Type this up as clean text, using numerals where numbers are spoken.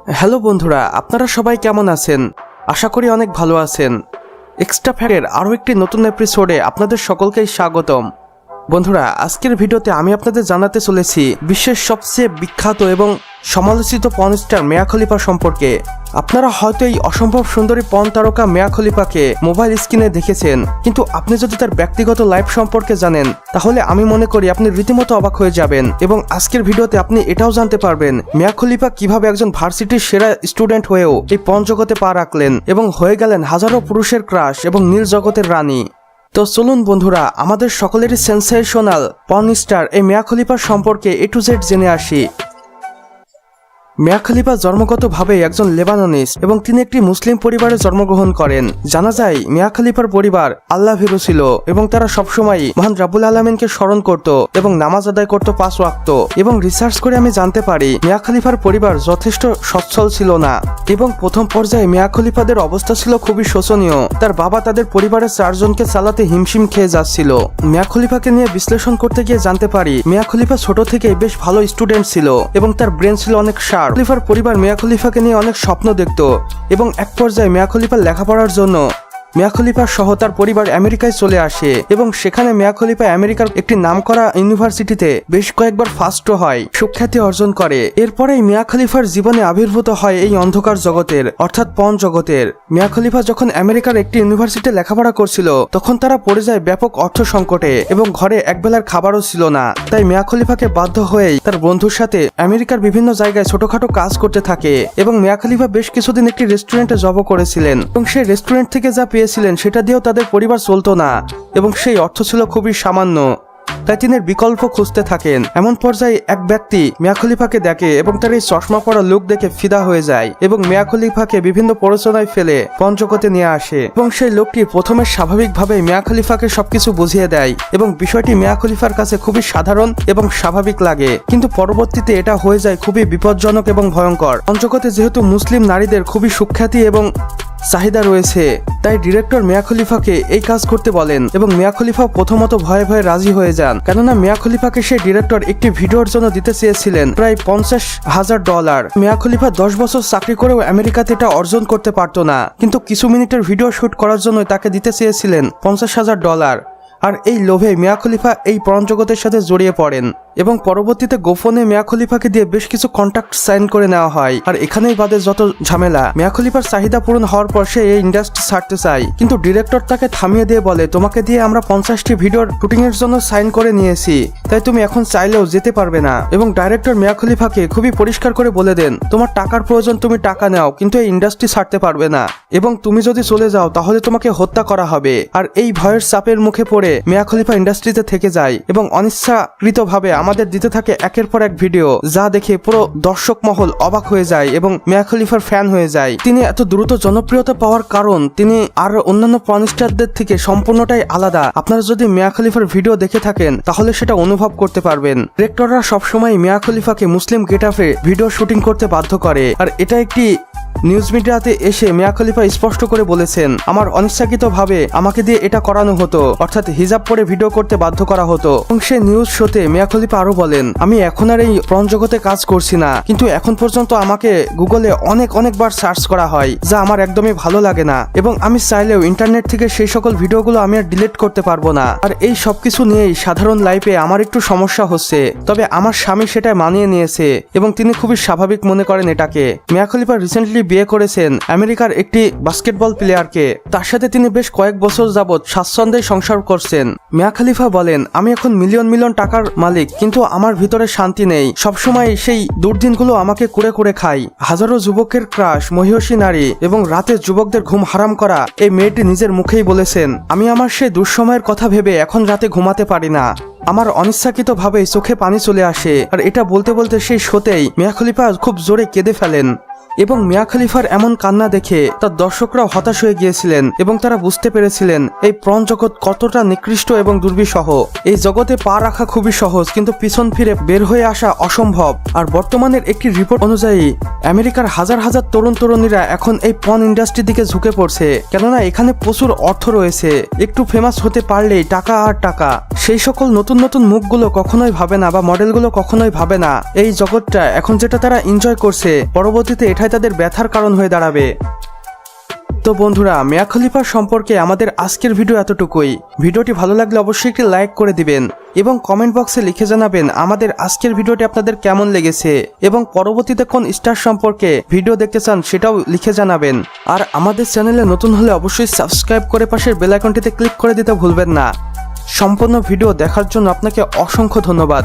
Hello বন্ধুরা, আপনারা সবাই কেমন আছেন? আশা করি অনেক ভালো আছেন। এক্সট্রা ফ্যাক্টের আরও একটি নতুন এপিসোডে আপনাদের সকলকেই স্বাগতম। বন্ধুরা, আজকের ভিডিওতে আমি আপনাদের জানাতে চলেছি বিশ্বের সবচেয়ে বিখ্যাত এবং সমালোচিত পর্ন স্টার মিয়া খলিফা সম্পর্কে। আপনারা হয়তো এই অসম্ভব সুন্দরী পর্ন তারকা মিয়া খলিফাকে মোবাইল স্ক্রিনে দেখেছেন, কিন্তু আপনি যদি তার ব্যক্তিগত লাইফ সম্পর্কে জানেন তাহলে আমি মনে করি আপনি রীতিমতো অবাক হয়ে যাবেন। এবং আজকের ভিডিওতে আপনি এটাও জানতে পারবেন মিয়া খলিফা কিভাবে একজন ভার্সিটির সেরা স্টুডেন্ট হয়েও এই পর্ন জগতে পা রাখলেন এবং হয়ে গেলেন হাজারো পুরুষের ক্রাশ এবং নীল জগতের রানী। তো চলুন বন্ধুরা, আমাদের সকলেরই সেন্সেশনাল পর্ন স্টার এই মিয়া খলিফার সম্পর্কে A to Z জেনে আসি। মিয়া খলিফা জন্মগতভাবে একজন লেবাননিস এবং তিনি একটি মুসলিম পরিবারে জন্মগ্রহণ করেন। জানা যায় মিয়া খলিফার পরিবার আল্লাহ ভীরু ছিল এবং তারা সবসময় মহান রাব্বুল আলামিনকে স্মরণ করত এবং নামাজ আদায় করত 5 ওয়াক্ত। এবং রিসার্চ করে আমি জানতে পারি মিয়া খলিফার পরিবার যথেষ্ট সচ্ছল ছিল না এবং প্রথম পর্যায়ে মিয়া খলিফাদের অবস্থা ছিল খুবই শোচনীয়। তার বাবা তাদের পরিবারের 4 জনকে চালাতে হিমশিম খেয়ে যাচ্ছিল। মিয়া খলিফাকে নিয়ে বিশ্লেষণ করতে গিয়ে জানতে পারি মিয়া খলিফা ছোট থেকেই বেশ ভালো স্টুডেন্ট ছিল এবং তার ব্রেন ছিল অনেক শার্প। খলিফার পরিবার মিয়া খলিফাকে নিয়ে অনেক স্বপ্ন দেখত এবং এক পর্যায়ে মিয়া খলিফার লেখাপড়ার জন্য মিয়া খলিফা সহ তার পরিবার আমেরিকায় চলে আসে এবং সেখানে মিয়া খলিফা আমেরিকার একটি নামকরা ইউনিভার্সিটিতে বেশ কয়েকবার ফার্স্ট হয়, সুখ্যাতি অর্জন করে। এরপরেই মিয়া খলিফার জীবনে আবির্ভূত হয় এই অন্ধকার জগতের অর্থাৎ পর্ন জগতের। মিয়া খলিফা যখন আমেরিকার একটি ইউনিভার্সিটিতে লেখাপড়া করছিল তখন তারা পড়ে যায় ব্যাপক অর্থ সংকটে এবং ঘরে একবেলার খাবারও ছিল না। তাই মিয়া খলিফাকে বাধ্য হয়েই তার বন্ধুর সাথে আমেরিকার বিভিন্ন জায়গায় ছোটখাটো কাজ করতে থাকে এবং মিয়া খলিফা বেশ কিছুদিন একটি রেস্টুরেন্টে জবও করেছিলেন এবং সেই রেস্টুরেন্ট থেকে যা পেয়েছিলেন সেটা দিয়েও তাদের পরিবার চলতো না এবং সেই অর্থ ছিল খুবই সামান্য। তাই তিনি বিকল্প খুঁজতে থাকেন। এমন পর্যায়ে এক ব্যক্তি মিয়া খলিফাকে দেখে এবং তার এই চশমা পরা লুক দেখে ফিদা হয়ে যায় এবং মিয়া খলিফাকে বিভিন্ন প্ররোচনায় ফেলে পর্ন জগতে নিয়ে আসে এবং সেই লোকটি প্রথমে স্বাভাবিকভাবে মিয়া খলিফাকে সবকিছু বুঝিয়ে দেয় এবং বিষয়টি মিয়া খলিফার কাছে খুবই সাধারণ এবং স্বাভাবিক লাগে, কিন্তু পরবর্তীতে এটা হয়ে যায় খুবই বিপজ্জনক এবং ভয়ঙ্কর। পর্ন জগতে যেহেতু মুসলিম নারীদের খুবই সুখ্যাতি এবং চাহিদা রয়েছে, তাই ডিরেক্টর মিয়া খলিফাকে এই কাজ করতে বলেন এবং মিয়া খলিফা প্রথমত ভয়ে ভয়ে রাজি হয়ে যান, কেননা মিয়া খলিফাকে সেই ডিরেক্টর একটি ভিডিওর জন্য দিতে চেয়েছিলেন প্রায় $50,000। মিয়া খলিফা 10 বছর চাকরি করেও আমেরিকাতে এটা অর্জন করতে পারতো না, কিন্তু কিছু মিনিটের ভিডিও শুট করার জন্য তাকে দিতে চেয়েছিলেন $50,000। আর এই লোভে মিয়া খলিফা এই পর্ন জগতের সাথে জড়িয়ে পড়েন এবং পরবর্তীতে গোপনে মিয়া খলিফাকে দিয়ে বেশ কিছু কন্ট্রাক্ট সাইন করে নেওয়া হয়। আর এখানেই বাদে যত ঝামেলা। মিয়া খলিফার চাহিদা পূরণ হওয়ার পর সে এই ইন্ডাস্ট্রি ছাড়তে চায়, কিন্তু ডিরেক্টর তাকে থামিয়ে দিয়ে বলে, তোমাকে দিয়ে আমরা 50টি ভিডিওর শুটিং এর জন্য সাইন করে নিয়েছি, তাই তুমি এখন চাইলেও যেতে পারবে না। এবং ডাইরেক্টর মিয়া খলিফাকে খুবই পরিষ্কার করে বলে দেন, তোমার টাকার প্রয়োজন, তুমি টাকা নাও, কিন্তু এই ইন্ডাস্ট্রি ছাড়তে পারবে না এবং তুমি যদি চলে যাও তাহলে তোমাকে হত্যা করা হবে। আর এই ভয়ের চাপের মুখে পড়ে মিয়া খলিফা ইন্ডাস্ট্রিতে থেকে যায় এবং অনিচ্ছাকৃতভাবে আমাদের দিতে থাকে একের পর এক ভিডিও, যা দেখে পুরো দর্শক মহল অবাক হয়ে যায় এবং মিয়া খলিফার ফ্যান হয়ে যায়। তিনি এত দ্রুত জনপ্রিয়তা পাওয়ার কারণ তিনি আর অন্যান্য পর্ন স্টারদের থেকে সম্পূর্ণটাই আলাদা। আপনারা যদি মিয়া খলিফার ভিডিও দেখে থাকেন তাহলে সেটা অনুভব করতে পারবেন। ডিরেক্টররা সবসময় মিয়া খলিফাকে মুসলিম গেটআপে ভিডিও শুটিং করতে বাধ্য করে। আর এটা একটি নিউজ মিডিয়াতে এসে মিয়া খলিফা স্পষ্ট করে বলেছেন, আমার অনিচ্ছাকৃতভাবে আমাকে দিয়ে এটা করানো হতো, অর্থাৎ হিজাব পরে ভিডিও করতে বাধ্য করা হতো। এবং সে নিউজ শোতে মিয়া খলিফা আরো বলেন, আমি এখন আর এই পর্ন জগতে কাজ করছি না, কিন্তু এখন পর্যন্ত আমাকে গুগলে অনেকবার সার্চ করা হয়, যা আমার একদমই ভালো লাগে না এবং আমি চাইলেও ইন্টারনেট থেকে সেই সকল ভিডিওগুলো আমি আর ডিলিট করতে পারবো না। আর এই সবকিছু নিয়েই সাধারণ লাইফে আমার একটু সমস্যা হচ্ছে, তবে আমার স্বামী সেটা মানিয়ে নিয়েছে এবং তিনি খুবই স্বাভাবিক মনে করেন এটাকে। মিয়া খলিফা রিসেন্টলি বিয়ে করেছেন আমেরিকার একটি বাস্কেটবল প্লেয়ারকে। তার সাথে তিনি বেশ কয়েক বছর যাবৎ স্বাচ্ছন্দ্যে সংসার করছেন। মিয়া খলিফা বলেন, আমি এখন মিলিয়ন টাকার মালিক, কিন্তু আমার ভিতরে শান্তি নেই। সবসময় সেই দুর্দিনগুলো আমাকে কুড়ে কুড়ে খাই। হাজারো যুবকের ক্রাশ, মহিষী নারী এবং রাতে যুবকদের ঘুম হারাম করা এই মেয়েটি নিজের মুখেই বলেছেন, আমি আমার সেই দুঃসময়ের কথা ভেবে এখন রাতে ঘুমাতে পারি না। আমার অনিচ্ছাকৃতভাবে চোখে পানি চলে আসে। আর এটা বলতে বলতে সেই শোতেই মিয়া খলিফা খুব জোরে কেঁদে ফেলেন এবং মিয়া খলিফার এমন কান্না দেখে তার দর্শকরাও হতাশ হয়ে গিয়েছিলেন এবং তারা বুঝতে পেরেছিলেন এই পর্ন জগৎ কতটা নিকৃষ্ট এবং দুর্বিষহ। এই জগতে পা রাখা খুবই সহজ, কিন্তু পিছন ফিরে বের হয়ে আসা অসম্ভব। আর বর্তমানের একটি রিপোর্ট অনুযায়ী আমেরিকার হাজার তরুণ তরুণীরা এখন এই পর্ন ইন্ডাস্ট্রির দিকে ঝুঁকে পড়ছে, কেননা এখানে প্রচুর অর্থ রয়েছে। একটু ফেমাস হতে পারলেই টাকা আর টাকা। সেই সকল নতুন মুখগুলো কখনোই ভাবে না বা মডেলগুলো কখনোই ভাবে না এই জগৎটা এখন যেটা তারা এনজয় করছে পরবর্তীতে এটা কথায় তাদের ব্যথার কারণ হয়ে দাঁড়াবে। তো বন্ধুরা, মিয়া খলিফা সম্পর্কে আমাদের আজকের ভিডিও এতটুকুই। ভিডিওটি ভালো লাগলে অবশ্যই একটি লাইক করে দিবেন এবং কমেন্ট বক্সে লিখে জানাবেন আমাদের আজকের ভিডিওটি আপনাদের কেমন লেগেছে এবং পরবর্তীতে কোন স্টার সম্পর্কে ভিডিও দেখতে চান সেটাও লিখে জানাবেন। আর আমাদের চ্যানেলে নতুন হলে অবশ্যই সাবস্ক্রাইব করে পাশের বেল আইকনটিতে ক্লিক করে দিতে ভুলবেন না। সম্পূর্ণ ভিডিও দেখার জন্য আপনাকে অসংখ্য ধন্যবাদ।